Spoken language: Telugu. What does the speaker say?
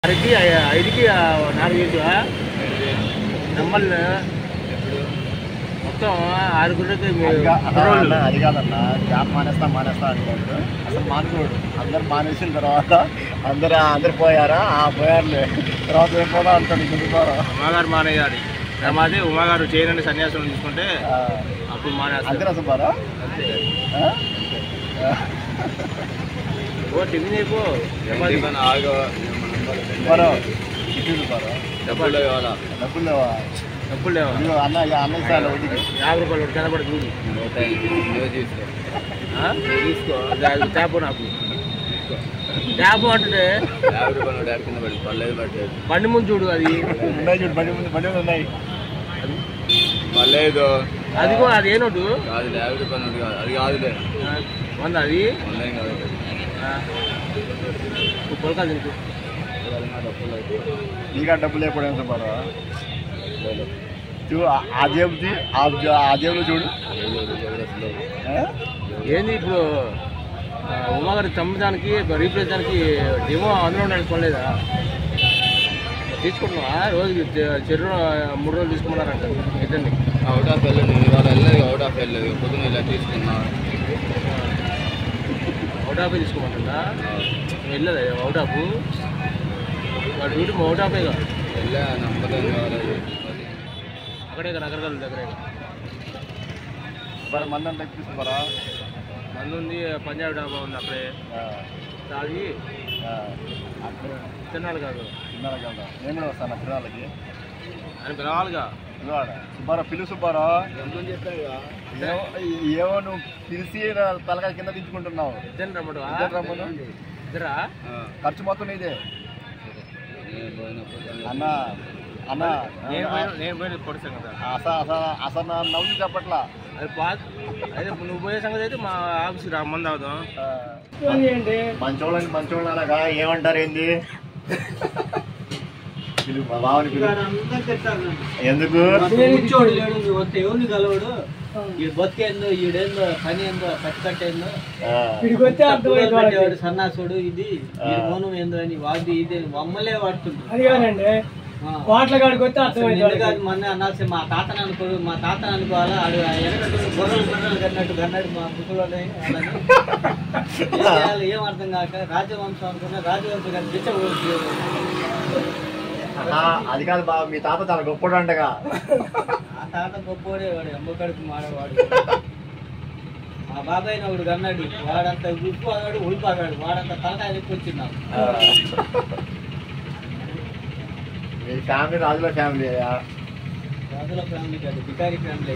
ఐదుకి 4 నమ్మల్ని మొత్తం 6 గుళ్ళకి అది కాదన్నా జాబ్ మానేస్తా అనుకోండి. అసలు మానుకోడు. అందరు మానేసిన తర్వాత అందరు పోయారా పోయారులే తర్వాత ఏమోదా అంటాడు. ఉమాగారు మానేయాలి. మాది ఉమాగారు చేయనని సన్యాసం తీసుకుంటే అప్పుడు మానేస్తారు. అందరూ సుబ్బారా ఓ టిఫిన్ అయిపో డబ్బులు లేవా అన్న ఇస్తాను 50 రూపాయలు కనబడి చూడు తీసుకో చేప నాకు చేప అంటే బండి ముందు చూడు అది చూడు బండి ముందు ఉన్నాయి పర్లేదు అది కూడా అది ఏ నోటు కాదు 50 రూపాయలు నోటు కాదు అది కాదులే 100 అది కాదు పొలకాలు తింటూ ఇంకా డబ్బులు లేకపోవడం సుబ్బారా ఆ జేబులో చూడు ఏంది ఇప్పుడు ఉమాగారి చంపడానికి రీప్లేస్ దానికి డెమో అందులో ఉండడానికి కొనలేదా తీసుకుంటున్నావా రోజుకి చెరు 3 రోజులు తీసుకున్నారంట ఇద్దరిని అవుట్ ఆఫ్ వెళ్ళలేదు ఇవాళ వెళ్ళలేదు అవుట్ ఆఫ్ వెళ్ళలేదు పొద్దున ఇలా తీసుకున్నా అవుట్ ఆఫే తీసుకోమంటుందా వెళ్ళదా అవుట్ ఆఫ్ వాడు డ్యూటీ అవుట్ ఆఫే కాదు వెళ్ళా నమ్మకం కావాలి అక్కడే నగరగాల దగ్గరే మంది అంటే తీసుకున్నారా మంది ఉంది పంజాబ్ డాబా ఉంది అక్కడే తాగి తిన్నాడు కాదు నేను కూడా వస్తాను పిల్లలకి అని పిలవాలిగా సుబ్బారా సుబ్బారా ఏమో నువ్వు పిలిచి తలకాయ కింద దించుకుంటున్నావు. ఇద్దరు రమ్మడు ఇద్దరా ఖర్చు మొత్తం ఇదే అన్నా నేను పోయి పొడిచాను కదా అసలు నా నవ్వు చెప్పట్లా అది అయితే నువ్వు పోయే సంగతి అయితే మా ఆఫీస్కి రమ్మంది అవుతాం మంచోళ్ళని అలాగా ఏమంటారు ఏంది ఎందుకు ఎవరిని కలవడు ఈ బతికేందో ఈడేందో పని ఏందో కట్టేందో సన్నాసుడు ఇది మౌనం ఏందో అని వాడి ఇది మమ్మలే వాడుతుంటారు. వాట్ల కాడికి వస్తే అర్థం మొన్న అనాల్సి మా తాతను అనుకోవాలా ఆడు గొర్రెలు కన్నట్టు మా ముసలి ఏం అర్థం కాక రాజవంశం అనుకున్నా రాజవంశం గారి దిశ అది కాదు బాబు మీ తాత చాలా గొప్పడు అంటగా. ఆ తాత గొప్పవాడే వాడు అమ్మకడుపు మాడవాడు. మా బాబాయ్ ఒకడు కన్నాడు వాడంత ఉప్పు ఆగాడు ఉల్పాగాడు వాడంత తలకాయ ఎక్కువ వచ్చింది. మీ ఫ్యామిలీ రాజుల ఫ్యామిలీ కాదు బికారీ ఫ్యామిలీ